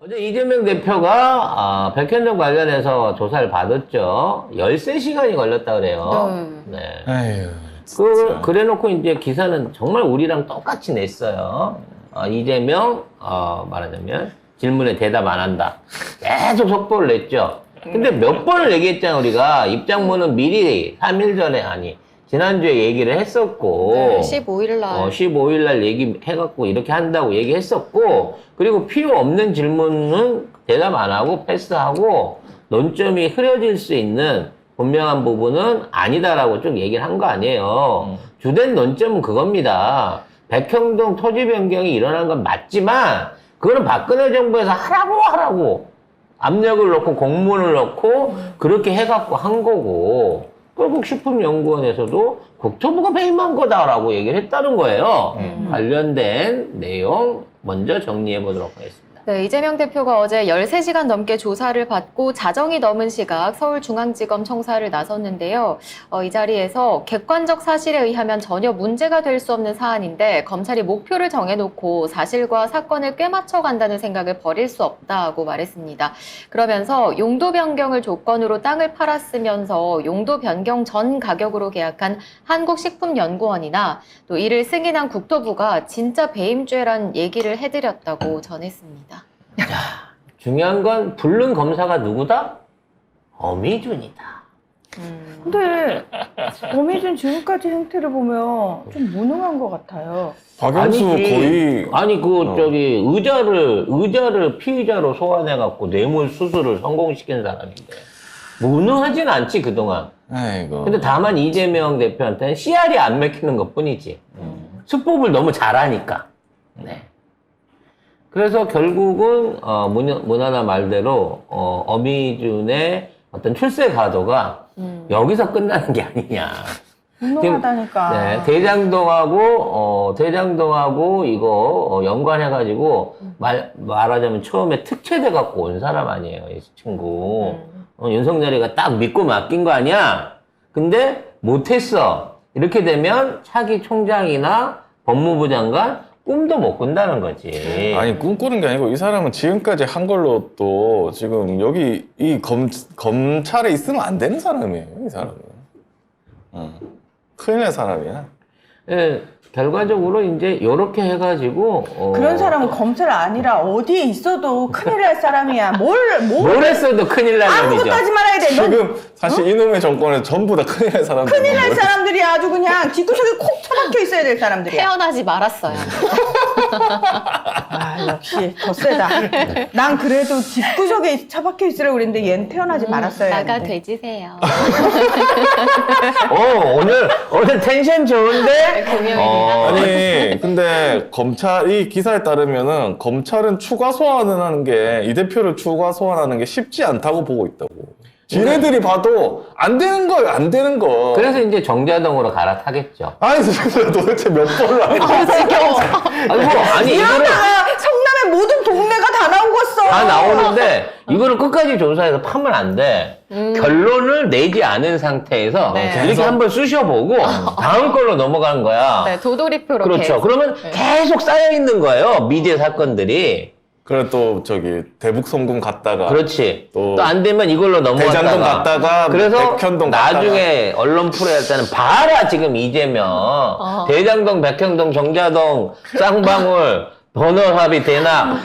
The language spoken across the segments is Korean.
어제 이재명 대표가 백현동 관련해서 조사를 받았죠. 13시간이 걸렸다 그래요. 네. 아유, 그래놓고 이제 기사는 정말 우리랑 똑같이 냈어요. 이재명, 말하자면 질문에 대답 안 한다. 계속 속보를 냈죠. 근데 몇 번을 얘기했잖아, 우리가. 입장문은 미리 3일 전에, 지난주에 얘기를 했었고. 네, 15일날. 15일날 얘기해갖고 이렇게 한다고 얘기했었고. 그리고 필요 없는 질문은 대답 안 하고 패스하고 논점이 흐려질 수 있는 분명한 부분은 아니다라고 쭉 얘기를 한 거 아니에요. 주된 논점은 그겁니다. 백현동 토지 변경이 일어난 건 맞지만 그거는 박근혜 정부에서 하라고 압력을 넣고 공문을 넣고 그렇게 해갖고 한 거고 결국 식품연구원에서도 국토부가 배임한 거다라고 얘기를 했다는 거예요. 관련된 내용 먼저 정리해 보도록 하겠습니다. 네, 이재명 대표가 어제 13시간 넘게 조사를 받고 자정이 넘은 시각 서울중앙지검 청사를 나섰는데요. 이 자리에서 객관적 사실에 의하면 전혀 문제가 될 수 없는 사안인데 검찰이 목표를 정해놓고 사실과 사건을 꿰맞춰 간다는 생각을 버릴 수 없다고 말했습니다. 그러면서 용도 변경을 조건으로 땅을 팔았으면서 용도 변경 전 가격으로 계약한 한국식품연구원이나 또 이를 승인한 국토부가 진짜 배임죄란 얘기를 해드렸다고 전했습니다. 중요한 건 부른 검사가 누구다? 어미준이다. 근데 어미준 지금까지 행태를 보면 좀 무능한 것 같아요. 박영수 거의 의자를 피의자로 소환해갖고 뇌물 수수를 성공시킨 사람인데 무능하진 않지 그동안. 아이고. 근데 다만 이재명 대표한테는 씨알이 안 맥히는 것뿐이지. 수법을 너무 잘하니까. 네. 그래서 결국은 문화나 말대로 어미준의 어떤 출세 가도가 여기서 끝나는 게 아니냐. 무능하다니까. 네, 대장동하고 이거 연관해가지고 말하자면 처음에 특채돼 갖고 온 사람 아니에요, 이 친구. 윤석열이가 딱 믿고 맡긴 거 아니야? 근데 못했어. 이렇게 되면 차기 총장이나 법무부 장관 꿈도 못 꾼다는 거지. 아니 꿈꾸는 게 아니고 이 사람은 지금까지 한 걸로 또 지금 여기 이 검찰에 있으면 안 되는 사람이에요, 이 사람은. 큰일 날 사람이야. 예, 결과적으로 이제 요렇게 해가지고 그런 사람은 검찰 아니라 어디에 있어도 큰일 날 사람이야. 뭘 했어도 큰일 날 아무것도 놈이죠. 하지 말아야 돼. 넌 지금 사실 이놈의 정권은 전부 다 큰일 날 사람들. 큰일 날 사람들이 아주 그냥 뒷구석에 콕 처박혀 있어야 될 사람들이야. 태어나지 말았어요. 아, 역시 더 세다. 난 그래도 뒷구석에 처박혀 있으라고 그랬는데 얘는 태어나지 말았어야 나가 했는데. 돼지세요. 오늘 텐션 좋은데? 아니 근데 검찰이 기사에 따르면은 검찰은 추가 소환하는 게 이 대표를 추가 소환하는 게 쉽지 않다고 보고 있다고. 지네들이 봐도 안 되는 거예요, 안 되는 거. 그래서 이제 정자동으로 갈아타겠죠. 아니 도대체 몇 번을 하는 거야? 아니 이거를 이러다가 성남의 모든 동네가 다 나오겠어. 다 나오는데 이거를 끝까지 조사해서 파면 안 돼. 결론을 내지 않은 상태에서 네. 이렇게 한번 쑤셔보고 다음 걸로 넘어가는 거야. 네, 도돌이표로 그렇죠. 계속. 그러면 계속 쌓여 있는 거예요. 미제 사건들이. 그래 또 저기 대북 송금 갔다가 그렇지. 또 또 안 되면 이걸로 넘어갔다가. 대장동 갔다가 그래서 백현동 나중에 언론 프로에 할 때는 봐라 지금 이재명. 대장동, 백현동, 정자동, 쌍방울, 번호합의 대납.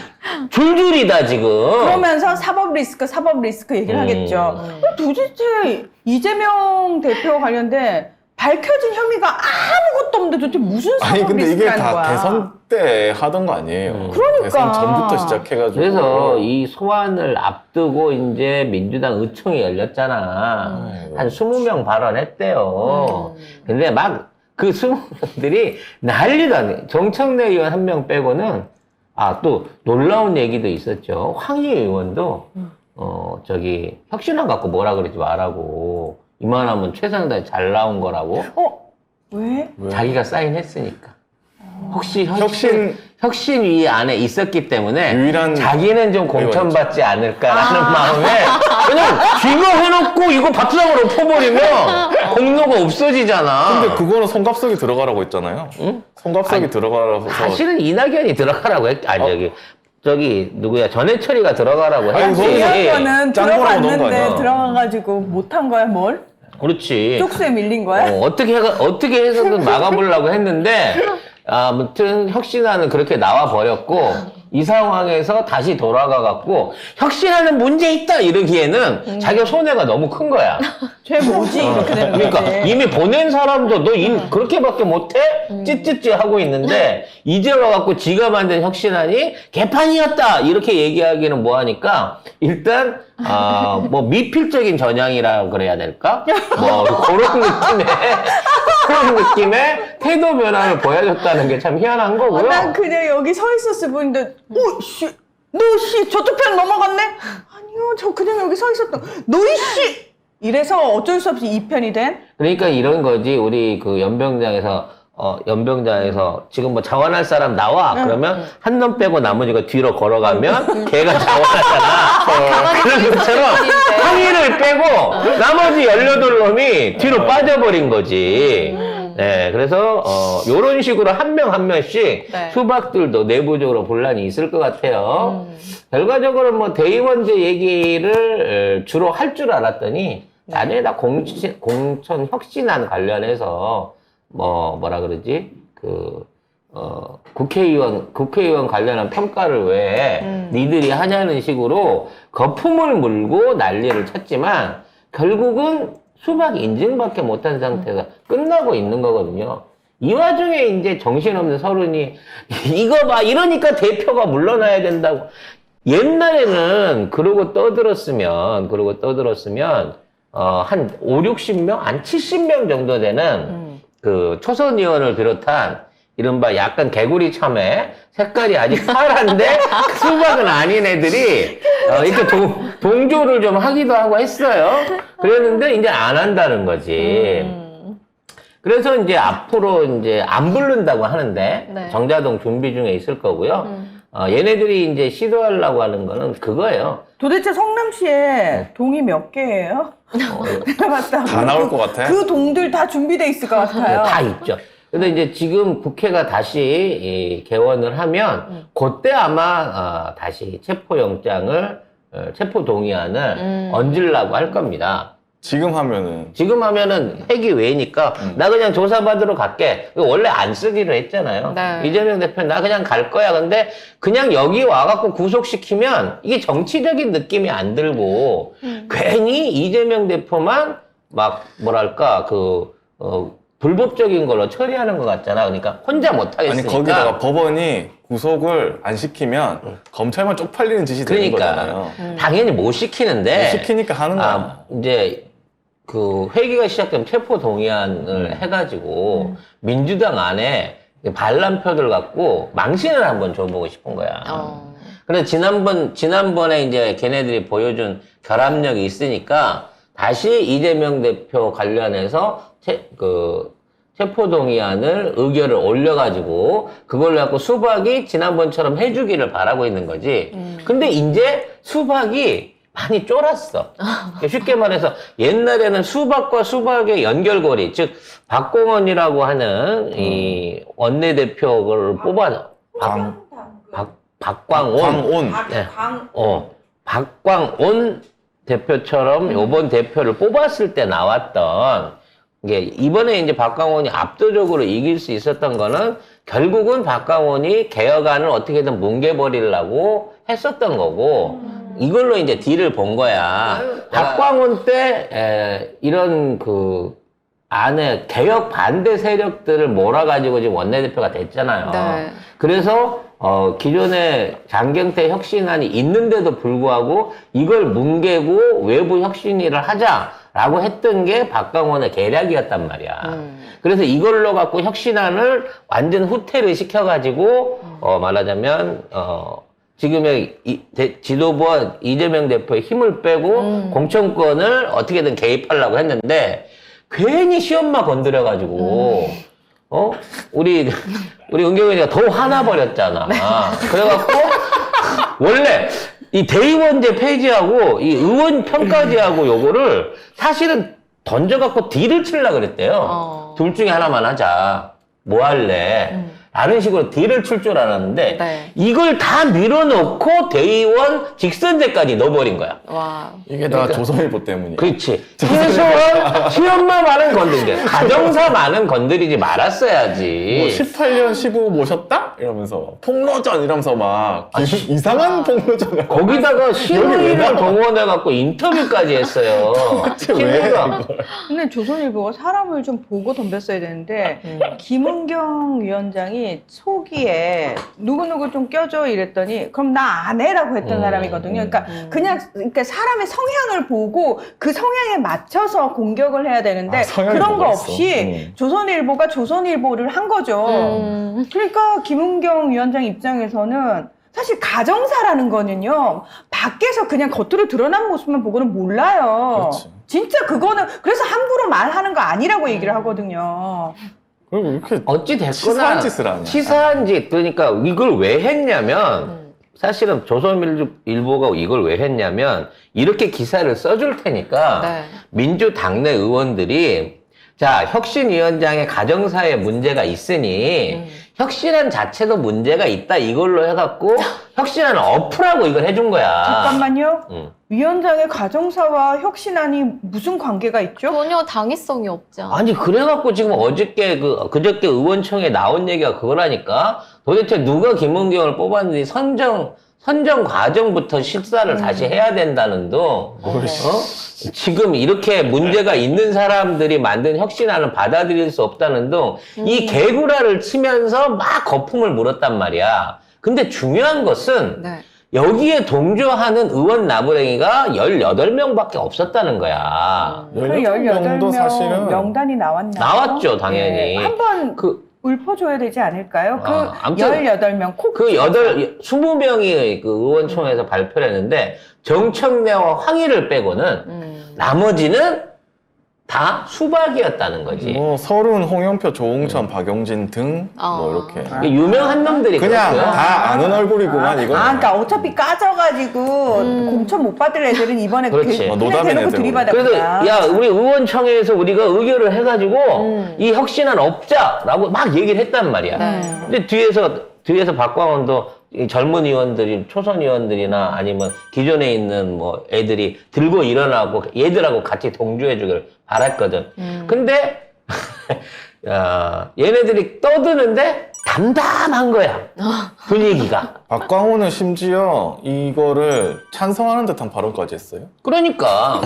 줄줄이다 지금. 그러면서 사법 리스크 얘기를 하겠죠. 도대체 이재명 대표 관련된 밝혀진 혐의가 아무것도 없는데 도대체 무슨 아니 사법 근데 이게 리스크라는 다 거야. 대선 때 하던 거 아니에요. 그러니까. 대선 전부터 시작해가지고. 그래서 이 소환을 앞두고 이제 민주당 의총이 열렸잖아. 한 20명 발언했대요. 근데 막 그 20명들이 난리도 아니에요. 정청래 의원 한 명 빼고는 또 놀라운 얘기도 있었죠. 황희 의원도 혁신안 갖고 뭐라 그러지 말라고. 이만하면 최선을 잘 나온 거라고. 왜? 자기가 사인했으니까. 혹시 혁신위 안에 있었기 때문에 유일한 자기는 좀 공천받지 않을까라는 마음에 그냥 쥐가 해놓고 이거 밥상으로 퍼버리면 공로가 없어지잖아. 근데 그거는 송갑석이 들어가라고 했잖아요. 응? 송갑석이 들어가라서. 사실은 이낙연이 들어가라고 저기 누구야 전해철이가 들어가라고 아니, 해야지. 중요한 거는 짱구라고 넣은 거 들어갔는데 아니야? 들어가가지고 못한 거야 뭘? 그렇지. 쪽수에 밀린 거야? 어떻게 해서든 막아보려고 했는데 아무튼 혁신안은 그렇게 나와 버렸고 이 상황에서 다시 돌아가갖고 혁신안은 문제 있다 이러기에는 자기가 손해가 너무 큰 거야. 쟤 뭐지? 이렇게 되는 그러니까 거지. 이미 보낸 사람도 너 그렇게밖에 못해? 찌찌찌 하고 있는데 이제 와갖고 지가 만든 혁신안이 개판이었다 이렇게 얘기하기는 뭐하니까 일단 뭐 미필적인 전향이라고 그래야 될까? 뭐 그런 느낌의 태도 변화를 보여줬다는 게 참 희한한 거고요. 난 그냥 여기 서 있었을 뿐인데, 저쪽 편 넘어갔네? 아니요, 저 그냥 여기 서 있었던, 이씨! 이래서 어쩔 수 없이 이 편이 된? 그러니까 이런 거지. 우리 그 연병장에서 지금 뭐 자원할 사람 나와. 그러면 한 놈 빼고 나머지가 뒤로 걸어가면 걔가 자원하잖아. 그런 것처럼 항의를 빼고 나머지 18놈이 뒤로 빠져버린 거지. 네, 그래서 요런 식으로 한 명 한 명씩 네. 수박들도 내부적으로 분란이 있을 것 같아요. 결과적으로 뭐 대의원제 얘기를 주로 할 줄 알았더니 나중에 다 공천 혁신안 관련해서 뭐라 그러지? 국회의원 관련한 평가를 왜 니들이 하냐는 식으로 거품을 물고 난리를 쳤지만 결국은 수박 인증밖에 못한 상태에서 끝나고 있는 거거든요. 이 와중에 이제 정신없는 서른이 이거 봐 이러니까 대표가 물러나야 된다고. 옛날에는 그러고 떠들었으면 한 5, 60명, 한 70명 정도 되는 그 초선 의원을 비롯한 이른바 약간 개구리 참외 색깔이 아직 파란데 수박은 아닌 애들이 이렇게 동조를 좀 하기도 하고 했어요. 그랬는데 이제 안 한다는 거지. 그래서 이제 앞으로 이제 안 부른다고 하는데 네. 정자동 준비 중에 있을 거고요. 얘네들이 이제 시도하려고 하는 거는 그거예요. 도대체 성남시에 동이 몇 개예요? 내가 봤다. 다 나올 것 같아. 그 동들 다 준비돼 있을 것 같아요. 다 있죠. 근데 이제 지금 국회가 다시 개원을 하면 그때 아마 다시 체포동의안을 얹으려고 할 겁니다. 지금 하면은 핵이 왜니까 나 그냥 조사받으러 갈게. 원래 안 쓰기로 했잖아요. 네. 이재명 대표 나 그냥 갈 거야. 근데 그냥 여기 와갖고 구속시키면 이게 정치적인 느낌이 안 들고 괜히 이재명 대표만 막 뭐랄까 불법적인 걸로 처리하는 것 같잖아. 그러니까 혼자 못 아니 하겠으니까. 거기다가 법원이 구속을 안 시키면 검찰만 쪽팔리는 짓이 되는 그러니까 거잖아요. 당연히 못 시키는데 시키니까 하는 거야. 이제 그 회기가 시작되면 체포 동의안을 해가지고 민주당 안에 반란표들 갖고 망신을 한번 줘보고 싶은 거야. 근데 지난번에 이제 걔네들이 보여준 결합력이 있으니까 다시 이재명 대표 관련해서 체포동의안을 의결을 올려가지고 그걸로 갖고 수박이 지난번처럼 해주기를 바라고 있는 거지. 근데 이제 수박이 많이 쫄았어. 쉽게 말해서 옛날에는 수박과 수박의 연결고리, 즉 박공원이라고 하는 이 원내대표를 박광온. 네. 박광온 대표처럼 요번 대표를 뽑았을 때 나왔던 게 이번에 이제 박광원이 압도적으로 이길 수 있었던 거는 결국은 박광원이 개혁안을 어떻게든 뭉개버리려고 했었던 거고 이걸로 이제 딜을 본 거야. 박광원 때 이런 안에 개혁 반대 세력들을 몰아가지고 지금 원내대표가 됐잖아요. 네. 그래서 기존에 장경태 혁신안이 있는데도 불구하고 이걸 뭉개고 외부 혁신위를 하자라고 했던 게 박광원의 계략이었단 말이야. 그래서 이걸로 갖고 혁신안을 완전 후퇴를 시켜가지고 말하자면 지금의 지도부와 이재명 대표의 힘을 빼고 공천권을 어떻게든 개입하려고 했는데 괜히 시엄마 건드려가지고 우리 은경이가 더 화나버렸잖아. 그래갖고 원래 이 대의원제 폐지하고 이 의원 평가제하고 요거를 사실은 던져갖고 딜을 치려고 그랬대요. 둘 중에 하나만 하자. 뭐 할래? 라는 식으로 딜을 칠 줄 알았는데 네. 이걸 다 밀어넣고 대의원 직선제까지 넣어버린 거야. 와. 이게 다 조선일보 때문이야. 그렇지. 최소한 시험만은 건드리지. 가정사만은 건드리지 말았어야지. 뭐 18년 시부 모셨다? 이러면서 폭로전 이러면서 막 이상한 폭로전을 거기다가 신우이를 나와? 동원해갖고 인터뷰까지 했어요. 도대체 왜 신우이가 근데 조선일보가 사람을 좀 보고 덤볐어야 되는데 음. 김은경 위원장이 초기에 누구누구 좀 껴줘 이랬더니 그럼 나 안 해라고 했던 사람이거든요. 그러니까 그러니까 사람의 성향을 보고 그 성향에 맞춰서 공격을 해야 되는데 아, 성향이 그런 거 뭐가 있어? 없이 조선일보가 조선일보를 한 거죠. 그러니까 김은경 위원장 입장에서는 사실 가정사라는 거는요, 밖에서 그냥 겉으로 드러난 모습만 보고는 몰라요. 그렇지. 진짜 그거는, 그래서 함부로 말하는 거 아니라고 얘기를 하거든요. 그리고 이렇게 어찌 됐거나 치사한 짓을 하냐. 치사한 짓. 그러니까 이걸 왜 했냐면 사실은 조선일보가 이걸 왜 했냐면 이렇게 기사를 써줄 테니까 네. 민주당내 의원들이 자 혁신위원장의 가정사에 문제가 있으니 혁신안 자체도 문제가 있다 이걸로 해갖고 혁신안을 엎으라고 이걸 해준 거야. 잠깐만요. 응. 위원장의 가정사와 혁신안이 무슨 관계가 있죠? 전혀 당위성이 없죠. 아니 그래갖고 지금 어저께 그저께 의원청에 나온 얘기가 그거라니까 도대체 누가 김은경을 뽑았는지 선정 과정부터 실사를 다시 해야 된다는 둥 지금 이렇게 문제가 있는 사람들이 만든 혁신안을 받아들일 수 없다는 둥 이 개구라를 치면서 막 거품을 물었단 말이야. 근데 중요한 것은 네. 여기에 동조하는 의원 나부랭이가 18명밖에 없었다는 거야. 그 18명도 18명 사실은 명단이 나왔나요? 나왔죠, 당연히. 한번 그 읊어줘야 되지 않을까요? 그 아무튼 18명 콕. 그 20명이 그 의원총회에서 발표를 했는데 정청래와 황희를 빼고는 나머지는 다 수박이었다는 거지. 뭐 서른, 홍영표, 조홍천, 박용진 등 뭐 이렇게 유명한 놈들이 그냥 그렇고요. 다 아는 얼굴이구만 이거. 그러니까 어차피 까져가지고 공천 못 받을 애들은 이번에 그렇지. 그냥 노답인 대놓고 애들. 들이받았구나. 그래서 야 우리 의원총회에서 우리가 의결을 해가지고 이 혁신안 없자라고 막 얘기를 했단 말이야. 네. 근데 뒤에서 박광원도 이 젊은 의원들이 초선 의원들이나 아니면 기존에 있는 뭐 애들이 들고 일어나고 얘들하고 같이 동조해주길 바랐거든. 근데 야, 얘네들이 떠드는데 담담한 거야 분위기가. 박광호는 심지어 이거를 찬성하는 듯한 발언까지 했어요. 그러니까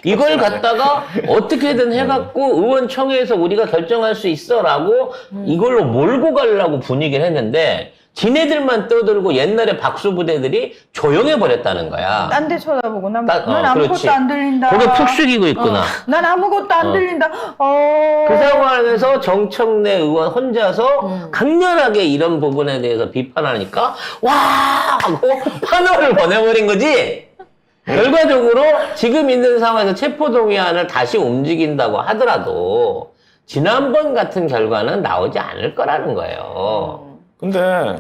이걸 갖다가 어떻게든 해갖고 의원총회에서 우리가 결정할 수 있어라고 이걸로 몰고 가려고 분위기를 했는데 지네들만 떠들고 옛날에 박수부대들이 조용해 버렸다는 거야. 딴 데 쳐다보고 난 그렇지. 아무것도 안 들린다. 고개 푹 숙이고 있구나. 난 아무것도 안 들린다. 그 상황에서 정청래 의원 혼자서 강렬하게 이런 부분에 대해서 비판하니까 와 하고 환호를 보내버린 거지. 결과적으로 지금 있는 상황에서 체포동의안을 다시 움직인다고 하더라도 지난번 같은 결과는 나오지 않을 거라는 거예요. 근데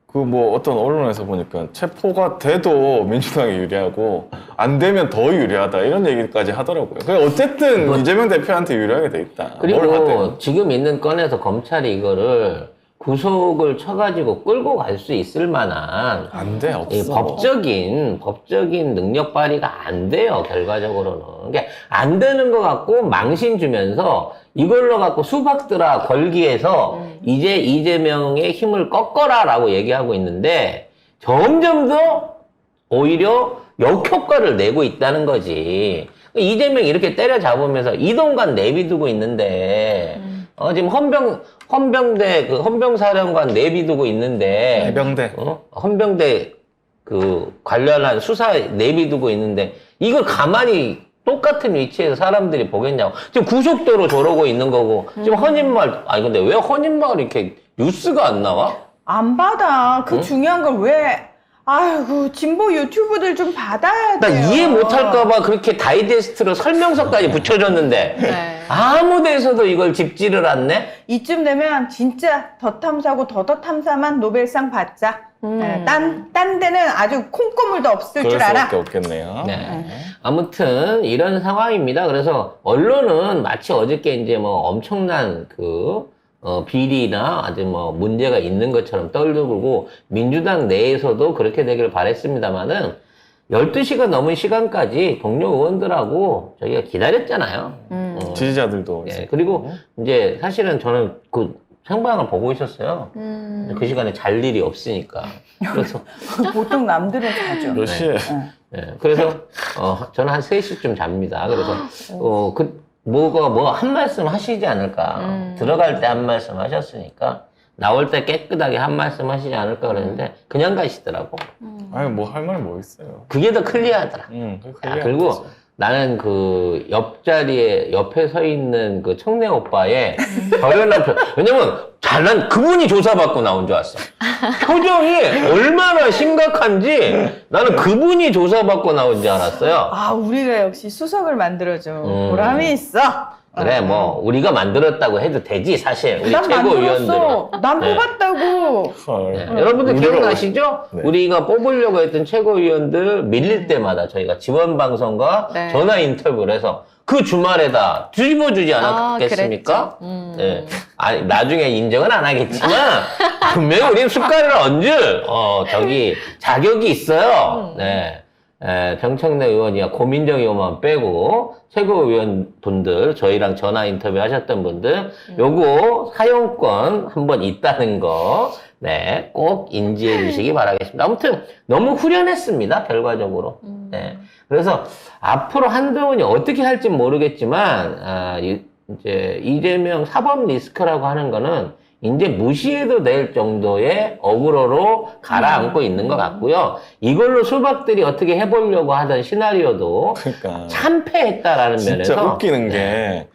그 뭐 어떤 언론에서 보니까 체포가 돼도 민주당이 유리하고 안 되면 더 유리하다 이런 얘기까지 하더라고요. 그러니까 어쨌든 이재명 대표한테 유리하게 돼 있다. 뭘 그리고 하든. 지금 있는 건에서 검찰이 이거를 구속을 쳐가지고 끌고 갈 수 있을 만한 안 돼, 이 없어. 법적인 능력 발휘가 안 돼요, 결과적으로는. 그러니까 안 되는 것 같고 망신 주면서 이걸로 갖고 수박들아 걸기해서 이제 이재명의 힘을 꺾어라라고 얘기하고 있는데 점점 더 오히려 역효과를 내고 있다는 거지. 이재명이 이렇게 때려잡으면서 이동관 내비두고 있는데 지금 헌병대 헌병사령관 내비두고 있는데 해병대. 헌병대 그 관련한 수사 내비두고 있는데 이걸 가만히 똑같은 위치에서 사람들이 보겠냐고. 지금 구속도로 저러고 있는 거고 지금 헌인마을 아니 근데 왜 헌인마을 이렇게 뉴스가 안 나와? 안 받아. 그 중요한 걸 왜? 아이고 진보 유튜브들 좀 받아야 나 돼요. 이해 못할까봐 그렇게 다이제스트로 설명서까지 붙여줬는데 네. 아무 데서도 이걸 짚지를 않네. 이쯤 되면 진짜 더 탐사고 더더 탐사만 노벨상 받자. 네, 딴 데는 아주 콩고물도 없을 그럴 줄 알아. 수밖에 없겠네요. 네. 아무튼 이런 상황입니다. 그래서 언론은 마치 어저께 이제 뭐 엄청난 그 비리나 아주 뭐 문제가 있는 것처럼 떠들고 민주당 내에서도 그렇게 되기를 바랬습니다만은 12시가 넘은 시간까지 동료 의원들하고 저희가 기다렸잖아요. 지지자들도. 예, 그리고 이제 사실은 저는 그 생방을 보고 있었어요. 그 시간에 잘 일이 없으니까. 그래서 보통 남들은 자죠. 몇 시에? 예, 그래서 저는 한 3시쯤 잡니다. 그래서 뭐 한 말씀 하시지 않을까. 들어갈 때 한 말씀 하셨으니까 나올 때 깨끗하게 한 말씀 하시지 않을까 그랬는데 그냥 가시더라고. 아니 뭐 할 말 뭐 있어요. 그게 더 클리어하더라. 그리고 나는 그 옆자리에 옆에 서 있는 그 청내 오빠의 결연한 표정. 왜냐면 난 그분이 조사받고 나온 줄 알았어. 표정이 얼마나 심각한지 나는 그분이 조사받고 나온 줄 알았어요. 아, 우리가 역시 수석을 만들어줘. 보람이 있어. 그래, 뭐 우리가 만들었다고 해도 되지 사실 우리 난 최고위원들은. 만들었어. 난 네. 뽑았다고. 네. 여러분들 기억나시죠? 네. 우리가 뽑으려고 했던 최고위원들 밀릴 때마다 저희가 지원 방송과 네. 전화 인터뷰를 해서 그 주말에다 뒤집어주지 않았겠습니까? 네. 아니, 나중에 인정은 안 하겠지만 분명히 우리는 숟가락을 얹을 자격이 있어요. 네. 정청래 의원이야 고민정 의원만 빼고 최고위원 분들 저희랑 전화 인터뷰 하셨던 분들 요거 사용권 한번 있다는 거 네, 꼭 인지해 주시기 바라겠습니다. 아무튼 너무 후련했습니다. 결과적으로. 네. 그래서 앞으로 한동훈이 어떻게 할지 모르겠지만 이제 이재명 사법 리스크라고 하는 거는 이제 무시해도 될 정도의 어그로로 가라앉고 있는 것 같고요. 이걸로 수박들이 어떻게 해보려고 하던 시나리오도 그러니까 참패했다라는 진짜 면에서 웃기는 게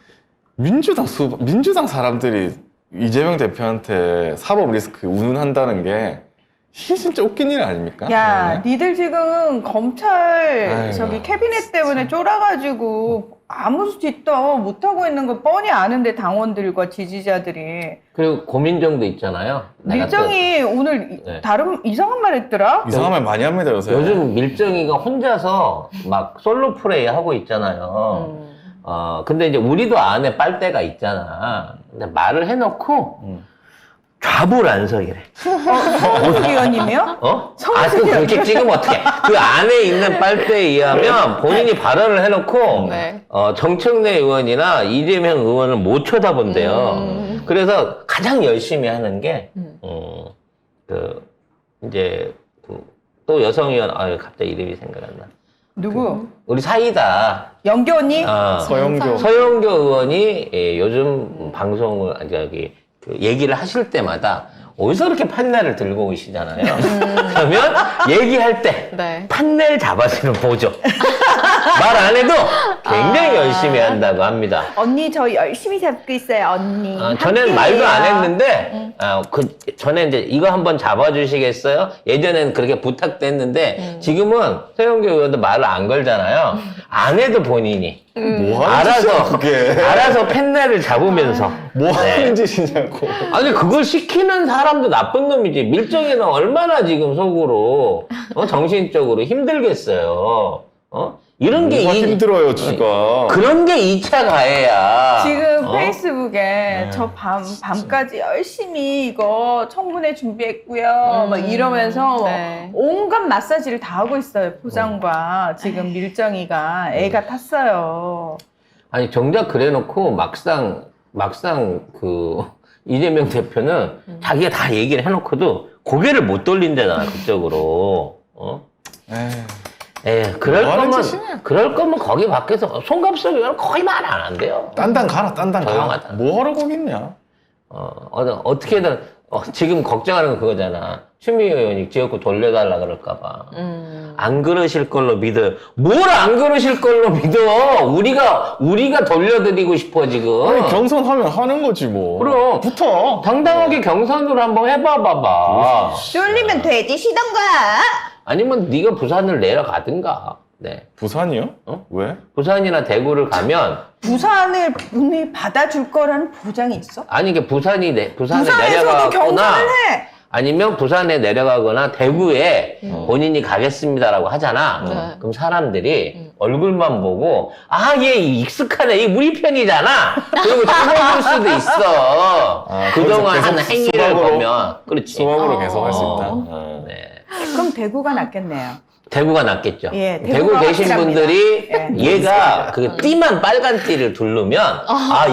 민주당 사람들이 이재명 대표한테 사법 리스크 운운한다는 게 이게 진짜 웃긴 일 아닙니까? 야, 니들 지금 검찰 아이고, 저기 캐비넷 때문에 쫄아가지고 아무 짓도 못하고 있는 거 뻔히 아는데 당원들과 지지자들이. 그리고 고민정도 있잖아요. 내가 밀정이 오늘 네. 다른 이상한 말 했더라? 이상한 말 많이 합니다 요새. 요즘 밀정이가 혼자서 막 솔로 플레이 하고 있잖아요. 근데 이제 우리도 안에 빨대가 있잖아. 근데 말을 해놓고 좌불안석이래. 성훈 의원님이요? 또 그렇게 찍으면 어떡해. 그 안에 있는 빨대에 의하면 본인이 발언을 해놓고, 네. 정청래 의원이나 이재명 의원을 못 쳐다본대요. 그래서 가장 열심히 하는 게, 또 여성 의원, 갑자기 이름이 생각 안 나. 누구? 우리 사이다. 영교 언니? 서영교. 서영교 의원이 요즘 방송을, 얘기를 하실 때마다 어디서 그렇게 판넬을 들고 오시잖아요. 그러면 얘기할 때 네. 판넬 잡아주는 보조. 말 안 해도 굉장히 열심히 한다고 합니다. 언니 저 열심히 잡고 있어요 언니. 전에는 말도 안 했는데, 전에 이제 이거 한번 잡아주시겠어요? 예전에는 그렇게 부탁됐는데, 지금은 서영교 의원도 말을 안 걸잖아요. 안 해도 본인이. 뭐 하는 짓이야 그게. 알아서 펜넬을 잡으면서. 뭐 하는 짓이냐고. 아니, 그걸 시키는 사람도 나쁜 놈이지. 밀정이는 얼마나 지금 속으로, 정신적으로 힘들겠어요. 이런 게 뭐가 힘들어요 지가. 그런 게 2차 가해야. 지금 페이스북에 저 밤까지 열심히 이거 청문회 준비했고요. 막 이러면서 네. 온갖 마사지를 다 하고 있어요. 포장과 지금 밀정이가 애가 탔어요. 아니, 정작 그래 놓고 막상 이재명 대표는 자기가 다 얘기를 해놓고도 고개를 못 돌린다잖아, 그쪽으로. 그럴 뭐 하는 거면, 짓이냐? 그럴 거면 거기 밖에서 송갑석 의원은 거의 말 안 한대요. 딴딴 가라 딴딴 가. 조용하다. 뭐 하러 거기 있냐. 어떻게든, 지금 걱정하는 건 그거잖아. 추미애 의원이 지역구 돌려달라 그럴까봐. 안 그러실 걸로 믿어요. 뭘 안 그러실 걸로 믿어? 우리가 돌려드리고 싶어, 지금. 아니 경선하면 하는 거지 뭐. 그럼. 붙어. 당당하게 경선으로 한번 해봐봐봐. 쫄리면 돼지시던가. 아니면 네가 부산을 내려가든가. 네. 부산이요? 왜? 부산이나 대구를 가면 부산을 분명히 받아줄 거라는 보장이 있어? 아니 이게 부산에 부산에서도 내려가거나 경선을 해. 아니면 부산에 내려가거나 대구에 본인이 가겠습니다라고 하잖아. 네. 그럼 사람들이 얼굴만 보고 얘 익숙하네, 이 우리 편이잖아. 그리고 찍어줄 수도 있어. 그동안 계속 한 행위를 수박으로, 보면. 그렇지. 수박으로 계속 할 수 있다. 네. 그럼 대구가 낫겠네요. 대구가 낫겠죠. 예, 대구 대구가 계신 확실합니다. 분들이 예. 얘가 그 띠만 빨간 띠를 두르면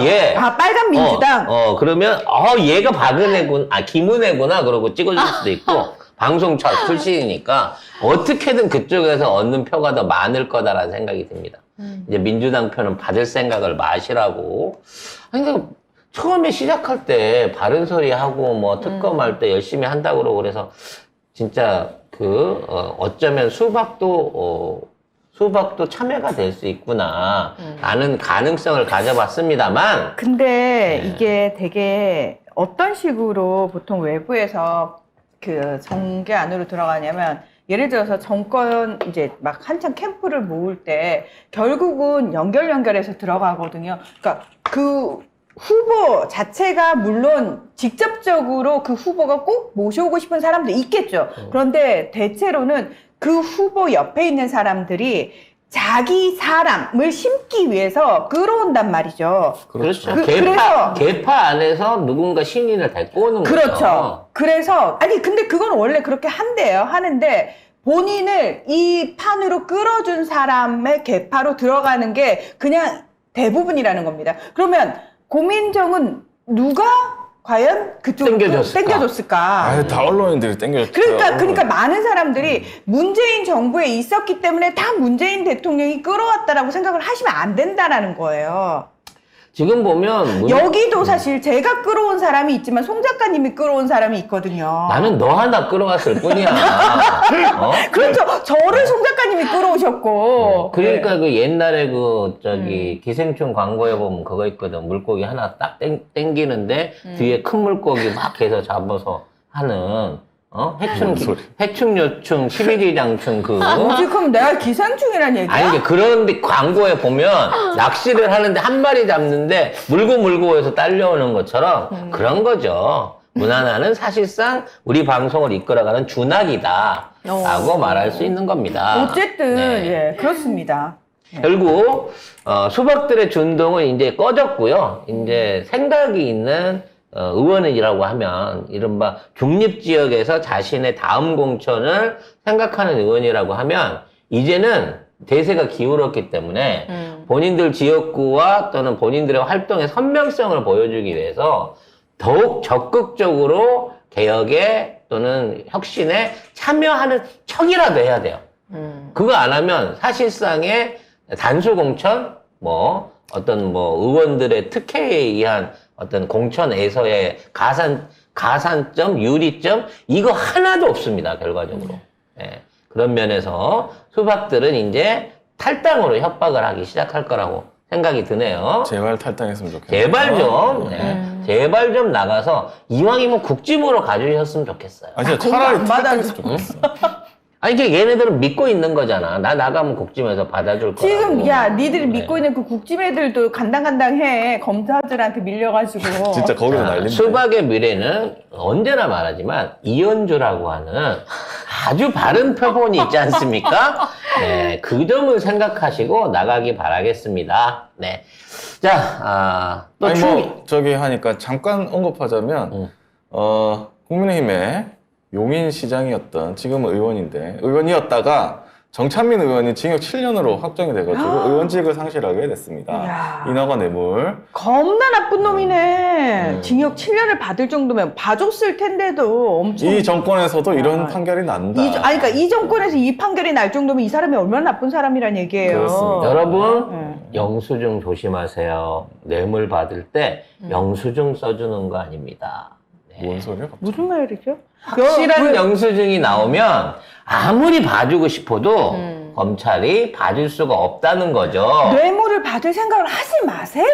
얘 빨간 민주당. 그러면 얘가 김은혜구나 그러고 찍어줄 수도 있고 방송 출신이니까 어떻게든 그쪽에서 얻는 표가 더 많을 거다라는 생각이 듭니다. 이제 민주당 표는 받을 생각을 마시라고. 그러니까 처음에 시작할 때 바른 소리 하고 뭐 특검할 때 열심히 한다고 그러고 그래서 진짜 어쩌면 수박도 참여가 될 수 있구나 라는 가능성을 가져봤습니다만 근데 이게 되게 어떤 식으로 보통 외부에서 그 정계 안으로 들어가냐면 예를 들어서 정권 이제 막 한창 캠프를 모을 때 결국은 연결해서 들어가거든요. 그러니까 그 후보 자체가 물론 직접적으로 그 후보가 꼭 모셔오고 싶은 사람도 있겠죠. 그런데 대체로는 그 후보 옆에 있는 사람들이 자기 사람을 심기 위해서 끌어온단 말이죠. 그렇죠. 그래서 개파 안에서 누군가 신인을 데리고 오는 거죠. 그렇죠. 그래서 근데 그건 원래 그렇게 한대요. 하는데 본인을 이 판으로 끌어준 사람의 개파로 들어가는 게 그냥 대부분이라는 겁니다. 그러면 고민정은 누가 과연 그쪽으로 땡겨줬을까? 다 언론인들이 땡겨줬죠. 그러니까 많은 사람들이 문재인 정부에 있었기 때문에 다 문재인 대통령이 끌어왔다라고 생각을 하시면 안 된다라는 거예요. 지금 보면 여기도 사실 제가 끌어온 사람이 있지만 송 작가님이 끌어온 사람이 있거든요. 나는 너 하나 끌어왔을 뿐이야. 그렇죠. 저를 송 작가님이 끌어오셨고. 그러니까 그 옛날에 기생충 광고에 보면 그거 있거든. 물고기 하나 딱 땡기는데 뒤에 큰 물고기 막 해서 잡아서 하는 해충, 요충, 11위 장충 뭐지? 그럼 내가 기생충이란 얘기야? 아니, 그런데 광고에 보면 낚시를 하는데 한 마리 잡는데 물고 해서 딸려오는 것처럼 그런 거죠. 문화나는 사실상 우리 방송을 이끌어가는 준학이다. 라고 말할 수 있는 겁니다. 어쨌든, 네. 예, 그렇습니다. 결국, 수박들의 준동은 이제 꺼졌고요. 이제 생각이 있는 의원이라고 하면 이른바 중립지역에서 자신의 다음 공천을 생각하는 의원이라고 하면 이제는 대세가 기울었기 때문에 본인들 지역구와 또는 본인들의 활동의 선명성을 보여주기 위해서 더욱 적극적으로 개혁에 또는 혁신에 참여하는 척이라도 해야 돼요. 그거 안 하면 사실상의 단수 공천, 의원들의 특혜에 의한 어떤 공천에서의 가산점, 유리점, 이거 하나도 없습니다, 결과적으로. 예. 그런 면에서 수박들은 이제 탈당으로 협박을 하기 시작할 거라고 생각이 드네요. 제발 탈당했으면 좋겠어요. 제발 좀, 제발 좀 나가서 이왕이면 국짐으로 가주셨으면 좋겠어요. 진짜 차라리 탈당했으면 좋겠어. 아니, 얘네들은 믿고 있는 거잖아. 나 나가면 국짐에서 받아줄 거라고. 지금, 니들이 믿고 있는 그 국짐 애들도 간당간당해. 검사들한테 밀려가지고. 진짜 거기서 난린데. 수박의 미래는 언제나 말하지만 이현주라고 하는 아주 바른 표본이 있지 않습니까? 네, 그 점을 생각하시고 나가기 바라겠습니다. 네. 자, 또 저기 하니까 잠깐 언급하자면, 국민의힘의 용인시장이었던, 지금은 의원이었다가 정찬민 의원이 징역 7년으로 확정이 돼가지고 의원직을 상실하게 됐습니다. 이야. 인허가 뇌물. 겁나 나쁜 놈이네. 징역 7년을 받을 정도면 봐줬을 텐데도 엄청. 이 정권에서도 이런 판결이 난다. 그러니까 이 정권에서 이 판결이 날 정도면 이 사람이 얼마나 나쁜 사람이란 얘기예요. 그렇습니다. 여러분, 영수증 조심하세요. 뇌물 받을 때 영수증 써주는 거 아닙니다. 뭔 소리야? 갑자기? 무슨 말이죠? 확실한 영수증이 나오면 아무리 봐주고 싶어도 검찰이 봐줄 수가 없다는 거죠. 뇌물을 받을 생각을 하지 마세요.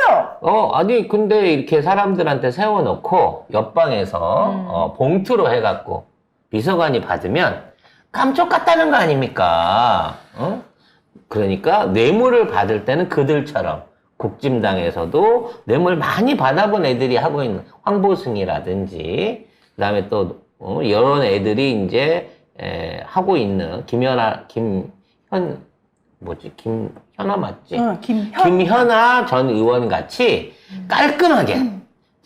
아니, 근데 이렇게 사람들한테 세워놓고 옆방에서 봉투로 해갖고 비서관이 받으면 깜짝 같다는 거 아닙니까? 그러니까 뇌물을 받을 때는 그들처럼 국짐당에서도 뇌물 많이 받아본 애들이 하고 있는 황보승이라든지 그다음에 또 이런 애들이 이제 하고 있는 뭐지? 김현아 맞지? 김현아 전 의원 같이 깔끔하게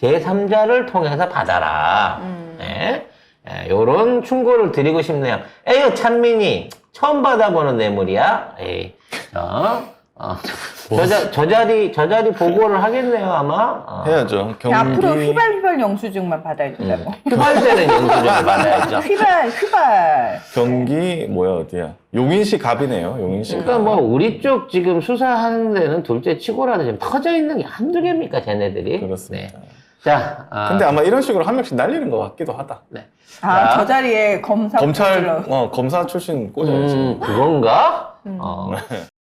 제3자를 통해서 받아라. 네. 요런 충고를 드리고 싶네요. 에휴, 찬민이 처음 받아보는 뇌물이야. 에이, 저 자리 보고를 하겠네요, 아마. 해야죠. 경기 앞으로 휘발휘발 영수증만 받아야 된다고. 휘발되는 영수증을 받아야죠. 휘발. 경기 뭐야 어디야? 용인시 갑이네요. 용인시 그러니까 갑. 뭐 우리 쪽 지금 수사하는 데는 둘째 치고라도 지금 터져 있는 게 한두 개입니까, 쟤네들이? 그렇습니다. 네. 자, 근데 아마 이런 식으로 한 명씩 날리는 것 같기도 하다. 네. 아, 자, 저 자리에 검사 검찰 꽂으러. 검사 출신 꽂아야지. 그건가?